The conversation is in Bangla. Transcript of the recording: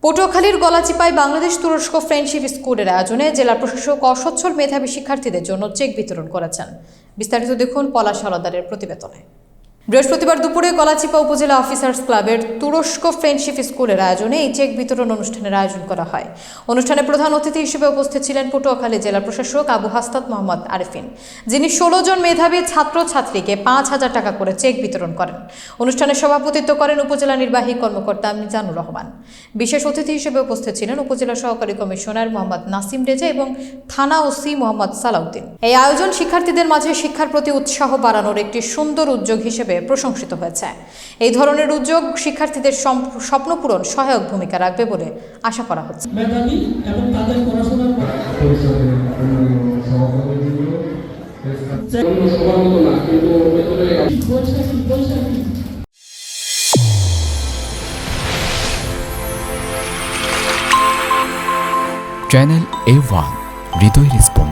পটুয়াখালীর গলাচিপায় বাংলাদেশ তুরস্ক ফ্রেন্ডশিপ স্কুলের আয়োজনে জেলা প্রশাসক অসচ্ছল মেধাবী শিক্ষার্থীদের জন্য চেক বিতরণ করেছেন। বিস্তারিত দেখুন পলাশ হালদারের প্রতিবেদনে। বৃহস্পতিবার দুপুরে গলাচিপা উপজেলা অফিসার্স ক্লাবের তুরস্ক ফ্রেন্ডশিপ স্কুলের আয়োজনে এই চেক বিতরণ অনুষ্ঠানের আয়োজন করা হয়। অনুষ্ঠানে প্রধান অতিথি হিসেবে উপস্থিত ছিলেন পটুয়াখালী জেলা প্রশাসক আবু হাসনাত মোহাম্মদ আরিফিন, যিনি ১৬ জন মেধাবী ছাত্রছাত্রীকে ৫,০০০ টাকা করে চেক বিতরণ করেন। অনুষ্ঠানে সভাপতিত্ব করেন উপজেলা নির্বাহী কর্মকর্তা মিজানুর রহমান। বিশেষ অতিথি হিসেবে উপস্থিত ছিলেন উপজেলা সহকারী কমিশনার মোহাম্মদ নাসিম রেজা এবং থানা ওসি মোহাম্মদ সালাউদ্দিন। এই আয়োজন শিক্ষার্থীদের মাঝে শিক্ষার প্রতি উৎসাহ বাড়ানোর একটি সুন্দর উদ্যোগ হিসেবে প্রশংসিত হয়েছে। এই ধরনের উদ্যোগ শিক্ষার্থীদের স্বপ্ন পূরণ সহায়ক ভূমিকা রাখবে বলে আশা করা হচ্ছে। চ্যানেল A1 হৃদয় রেসপন্স।